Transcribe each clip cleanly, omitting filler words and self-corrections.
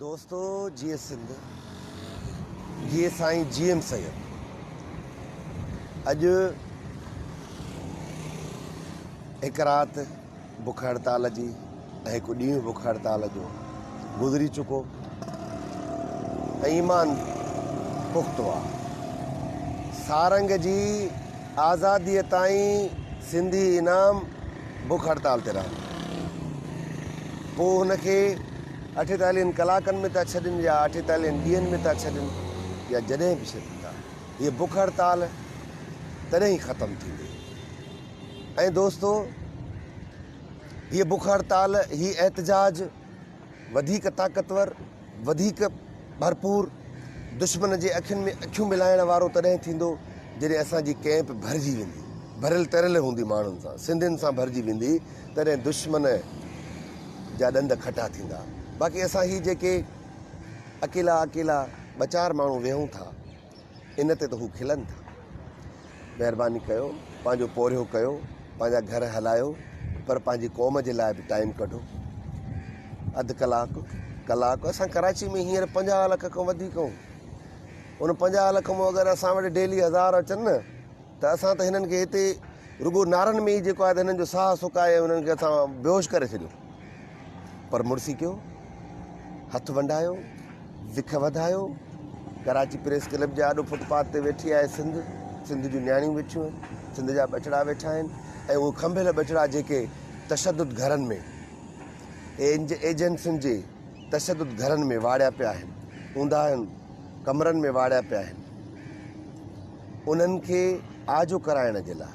दोस्तों जी सिंध जी साईं GM सैयद अॼु हिकु राति बुख हड़ताल जी ऐं हिकु ॾींहुं बुख हड़ताल जो गुज़री चुको ऐं ईमान पुख़्तो आहे। सारंग जी आज़ादीअ ताईं सिंधी इनाम बुख हड़ताल ते रहनि, पोइ हुनखे 48 कलाकनि में था छॾनि या 48 ॾींहंनि में था छॾनि या जॾहिं बि छॾनि था, हीअ बुख हड़ताल तॾहिं ई ख़तमु थींदी। ऐं दोस्तो, हीअ बुख हड़ताल हीअ एहतजाज वधीक ताक़तवर, वधीक भरपूर दुश्मन जे अखियुनि में अखियूं मिलाइण वारो तॾहिं थींदो जॾहिं असांजी कैंप भरिजी वेंदी, भरियल तरियल हूंदी माण्हुनि सां, सिंधियुनि सां भरिजी वेंदी, तॾहिं दुश्मन जा ॾंद खटा थींदा। बाक़ी असां ही जेके अकेला ॿ चारि माण्हू वेहूं था, इन ते त हू खिलनि था। महिरबानी कयो, पंहिंजो पोरियो कयो, पंहिंजा घर हलायो, पर पंहिंजी क़ौम जे लाइ बि टाइम कढो। अधु कलाकु असां कराची में हींअर 50 लख खां वधीक आहियूं। उन 50 लख में अगरि असां वटि डेली 1000 अचनि न, त असां त हिननि खे हिते रुगो नारनि में ई जेको आहे हिननि जो साह सुकाए हुननि खे असां बेहोश करे छॾियो। पर मुड़सी कयो, हथ वंडायो, विख वधायो। कराची प्रेस क्लब जे आॾो फुटपाथ ते वेठी आहे सिंध जूं न्याणियूं वेठियूं आहिनि, सिंध जा ॿचिड़ा वेठा आहिनि, ऐं उहे खंभियल ॿचिड़ा जेके तशदुद घरनि में एजेंसियुनि जे तशदुद घरनि में वाड़िया पिया आहिनि, ऊंधा कमरनि में वाड़िया पिया आहिनि, उन्हनि खे आजो कराइण जे लाइ,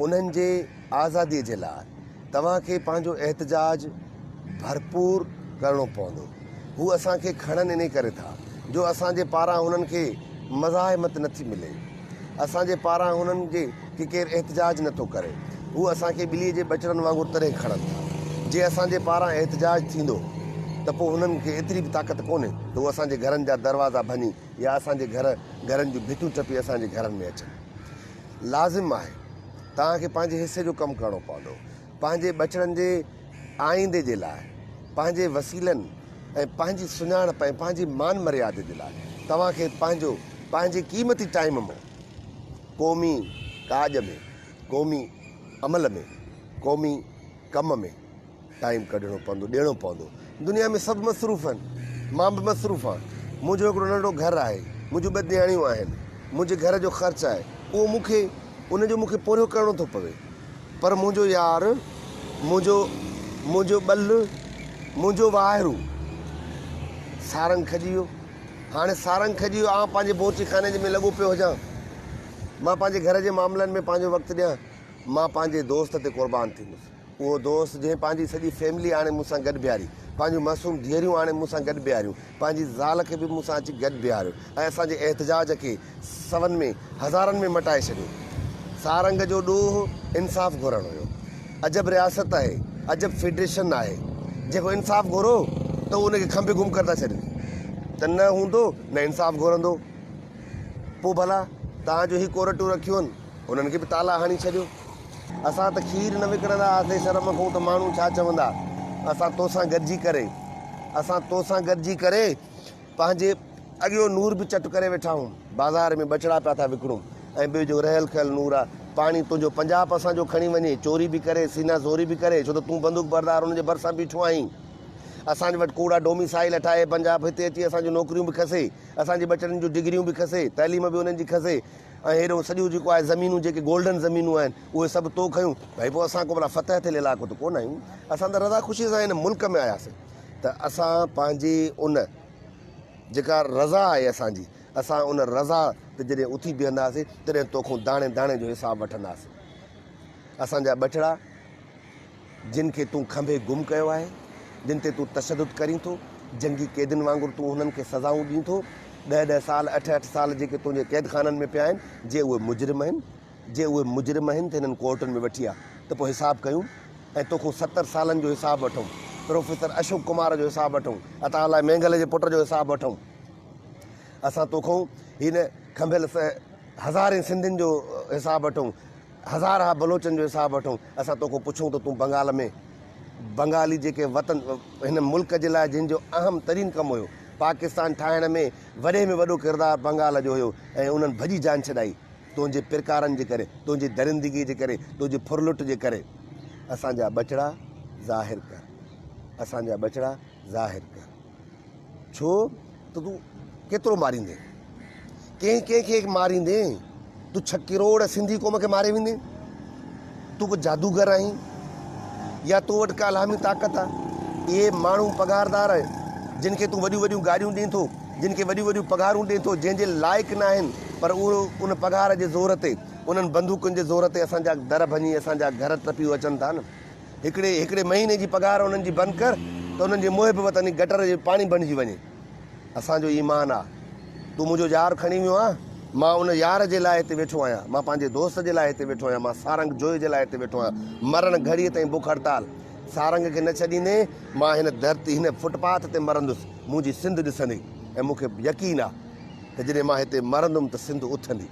उन्हनि जे आज़ादीअ जे लाइ तव्हांखे पंहिंजो एहतजाज भरपूर करिणो पवंदो। हू असांखे खणनि इन करे था जो असांजे पारां हुननि खे मज़ाहिमत नथी मिले, असांजे पारां हुननि के केरु एहतजाज नथो करे, हू असांखे ॿिलीअ जे ॿचिड़नि वांगुरु तॾहिं खणनि था। जे असांजे पारां एहतजाज थींदो त पोइ हुननि खे एतिरी बि ताक़त कोन्हे त उहे असांजे घरनि जा दरवाज़ा भञी या असांजे घरनि जूं भितियूं टपी असांजे घरनि में अचनि। लाज़िम आहे तव्हांखे पंहिंजे हिसे जो कमु करिणो पवंदो, पंहिंजे ॿचिड़नि जे आईंदे जे लाइ, पंहिंजे वसीलनि ऐं पंहिंजी सुञाणप ऐं पंहिंजी मान मर्यादे जे लाइ तव्हांखे पंहिंजे क़ीमती टाइम में, क़ौमी काज में, क़ौमी अमल में, क़ौमी कम में टाइम कढणो पवंदो, ॾियणो पवंदो। दुनिया में सभु मसरूफ़ आहिनि, मां बि मसरूफ़ आहियां। मुंहिंजो हिकिड़ो नंढो घरु आहे, मुंहिंजूं 2 न्याणियूं आहिनि, मुंहिंजे घर जो ख़र्चु आहे, उहो उनजो मूंखे पूरो करिणो थो पवे। पर मुंहिंजो यार, मुंहिंजो ॿल, मुंहिंजो वाहिरू सारंग खजी वियो। हाणे सारंग खजी वियो, आउं पंहिंजे बोची खाने में लॻो पियो हुजां, मां पंहिंजे घर जे मामलनि में पंहिंजो वक़्तु ॾियां, मां पंहिंजे दोस्त ते क़ुर्बान थींदुसि। उहो दोस्त जंहिं पंहिंजी सॼी फैमिली हाणे मूंसां गॾु बीहारी, पंहिंजूं मासूम धीअरियूं हाणे मूंसां गॾु बीहारियूं, पंहिंजी ज़ाल खे बि मूंसां अची गॾु बीहारियो ऐं असांजे एहतजाज खे 100 में 1000 में मटाए छॾियो। सारंग जो ॾोह इंसाफ़ घुरणु हुयो। अजब रियासत आहे, अजब फेडरेशन आहे, जेको इंसाफ़ घुरो त उनखे खंभे गुम करे था छॾनि, त न हूंदो न इंसाफ़ घुरंदो। पोइ भला तव्हांजो ई कोर्टूं रखियूं आहिनि, उन्हनि खे बि ताला हणी छॾियो। असां त खीर न विकिणंदा हुआसीं शर्म खां, त माण्हू छा चवंदा। असां तोसां गॾिजी करे पंहिंजे अॻियो नूर बि चट करे वेठा आहियूं। बाज़ार में ॿचिड़ा पिया था विकिणूं ऐं ॿियो जो रहियल खयल नूर आहे, पाणी तुंहिंजो पंजाब असांजो खणी वञे, चोरी बि करे, सीना ज़ोरी बि करे, छो त तूं बंदूक बरदार हुनजे भरिसां बीठो आहीं। असांजे वटि कूड़ा डोमिसाइल ठाहे पंजाब हिते अची असांजूं नौकरियूं बि खसे, असांजे ॿचिड़नि जूं डिग्रियूं बि खसे, तइलीम बि उन्हनि जी खसे, ऐं हेॾो सॼियूं जेको आहे ज़मीनूं जेके गोल्डन ज़मीनूं आहिनि उहे सभु तो खयूं। भई पोइ असां को भला फतह थियल इलाइक़ो त कोन आहियूं, असां त रज़ा ख़ुशी सां हिन मुल्क में आयासीं। त असां पंहिंजी उन जेका रज़ा आहे असांजी, असां उन रज़ा ते जॾहिं उथी बीहंदासीं तॾहिं तोखां दाणे दाणे जो हिसाबु वठंदासीं। असांजा ॿचिड़ा जिन खे तूं खंभे गुम कयो आहे, जिन ते तूं तशदुद करीं थो, जंगी कैदियुनि वांगुरु तूं हुननि खे सज़ाऊं ॾीं थो, 10-10 साल 8-8 साल जेके तुंहिंजे कैद खाननि में पिया आहिनि, जे उहे मुजरिम आहिनि त हिननि कोर्टुनि में वठी आहे त पोइ हिसाबु कयूं ऐं तोखां 70 सालनि जो हिसाबु वठूं, प्रोफेसर अशोक कुमार जो हिसाबु वठूं, अताउल्लाह मेंगल जे पुट जो हिसाबु वठूं। असां तोखां हिन खंभियल 1000 सिंधियुनि जो हिसाबु वठूं, 1000 बलोचनि जो हिसाबु वठूं। असां तोखां पुछूं त तूं बंगाली जेके वतन हिन मुल्क जे लाइ जंहिंजो अहम तरीन कमु हुयो, पाकिस्तान ठाहिण में वॾे में वॾो किरदारु बंगाल जो हुयो ऐं उन्हनि भॼी जान छॾाई तुंहिंजे पिरकारनि जे करे, तुंहिंजी दरिंदगी जे करे, तुंहिंजे फुरलुट जे करे। असांजा बचड़ा ज़ाहिर कर, असांजा बचड़ा ज़ाहिर कर। छो त तूं केतिरो मारींदे, कंहिंखे मारींदे? तूं 6 करोड़ सिंधी क़ौम खे मारे वेंदे? तूं को जादूगर आहीं या तो वटि का इलामी ताक़त आहे? इहे माण्हू पघारदार जिन खे तूं वॾियूं वॾियूं गाॾियूं ॾीं थो, जिन खे वॾियूं वॾियूं पघारूं ॾिए थो, जंहिंजे लाइक़ु न आहिनि, पर उहो उन पघार जे ज़ोर ते, उन्हनि बंदूकुनि जे ज़ोर ते असांजा दर भञी असांजा घर टपियूं अचनि था न। हिकिड़े महीने जी पघार उन्हनि जी बंदि कर त उन्हनि जे मुंहं पे वतनी गटर जे पाणी बणिजी वञे। असांजो ईमान आहे। तूं मुंहिंजो यार खणी वियो आहे, मां उन यार जे लाइ हिते वेठो आहियां, मां पंहिंजे दोस्त जे लाइ हिते वेठो आहियां, मां सारंग जोइ जे लाइ हिते वेठो आहियां। मरण घड़ीअ ताईं बुख हड़ताल सारंग खे न छॾींदे मां हिन धरती हिन फुटपाथ ते मरंदुसि। मुंहिंजी सिंध ॾिसंदी ऐं मूंखे यकीन आहे त जॾहिं मां हिते मरंदुमि त सिंध उथंदी।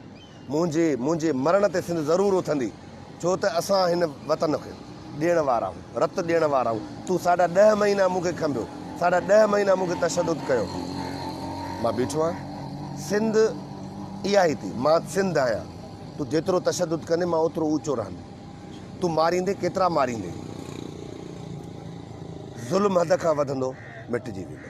मुंहिंजे मरण ते सिंध ज़रूरु उथंदी, छो त असां हिन वतन खे ॾियण वारा आहियूं, रत ॾियण वारा आहियूं। तूं 10.5 महीना मूंखे खंभियो, 10.5 महीना मूंखे तशदुद कयो, मां बीठो आहियां। सिंध इहा ई थी, मां सिंध आहियां। तूं जेतिरो तशदुद कंदे मां ओतिरो ऊचो रहंदुमि। तूं मारींदे केतिरा मारींदे, ज़ुल्म हद खां वधंदो मिटिजी वेंदो।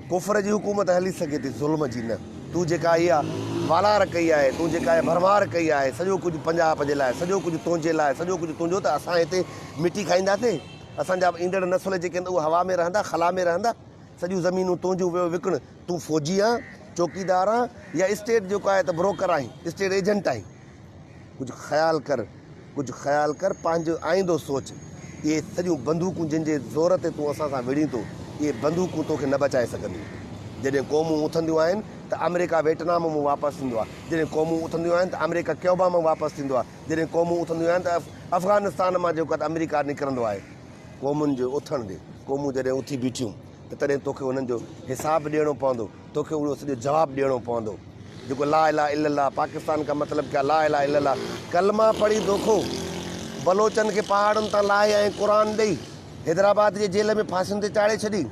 कुफर जी हुकूमत हली सघे थी, ज़ुल्म जी न। तूं जेका इहा वालार कई आहे, तूं जेका भरमार कई आहे, सॼो कुझु पंजाब जे लाइ, सॼो कुझु तुंहिंजे लाइ, सॼो कुझु तुंहिंजो, त असां हिते मिटी खाईंदासीं? असांजा ईंदड़ नस्ल जेके आहिनि उहे हवा में रहंदा, ख़ला में रहंदा? सॼियूं ज़मीनूं तुंहिंजूं वियो विकिण। तूं फ़ौजी आहीं, चौकीदार आहीं, या स्टेट जेको आहे त ब्रोकर आहीं, स्टेट एजेंट आहीं? कुझु ख़्यालु कर, पंहिंजो आईंदो सोच। इहे सॼियूं बंदूकूं जिन जे ज़ोर ते तूं असां सां विढ़ी थो, इहे बंदूकूं तोखे न बचाए सघंदियूं। जॾहिं क़ौमूं उथंदियूं आहिनि त अमेरिका वियतनाम मां वापसि ईंदो आहे, जॾहिं क़ौमूं उथंदियूं आहिनि त अमेरिका क्यूबा मां वापसि थींदो आहे, जॾहिं क़ौमूं उथंदियूं आहिनि त अफ़गानिस्तान मां जेको आहे अमेरिका निकिरंदो आहे। क़ौमुनि जो उथण ॾे। क़ौमूं जॾहिं उथी बीठियूं त तॾहिं तोखे उन्हनि जो हिसाबु ॾियणो पवंदो, तोखे उहो सॼो जवाबु ॾियणो पवंदो। जेको ला इलाहा इल्लल्लाह, पाकिस्तान का मतिलबु क्या, ला इलाहा इल्लल्लाह, कलमा पढ़ी दोखो बलोचनि खे पहाड़नि तां लाहे ऐं क़ुर ॾेई हैदराबाद जे जेल में फांसियुनि ते चाढ़े छॾी।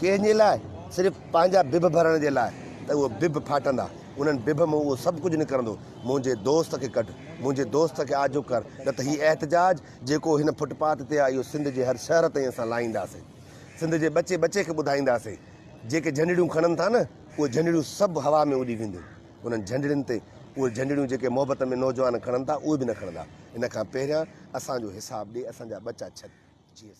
कंहिंजे लाइ? सिर्फ़ु पंहिंजा बिभ भरण जे लाइ, त उहो बिभ फाटंदा, उन्हनि बिभ में उहो सभु कुझु निकिरंदो। मुंहिंजे दोस्त खे कढ, मुंहिंजे दोस्त खे आजो कर, न त हीउ एहतजाज जेको हिन फुटपाथ ते आहे इहो सिंध जे हर शहर ताईं असां लाहींदासीं। सिंध जे बचे खे ॿुधाईंदासीं। जेके झंडिड़ियूं खणनि था न, उहे झंडिड़ियूं सभु हवा में उॾी वेंदियूं। उन्हनि झंडिड़ियुनि ते उहे झंडिड़ियूं जेके मोहबत में नौजवान खणनि था, उहे बि न खणंदा। इन खां पहिरियां असांजो हिसाबु ॾे, असांजा बचा छॾ। जी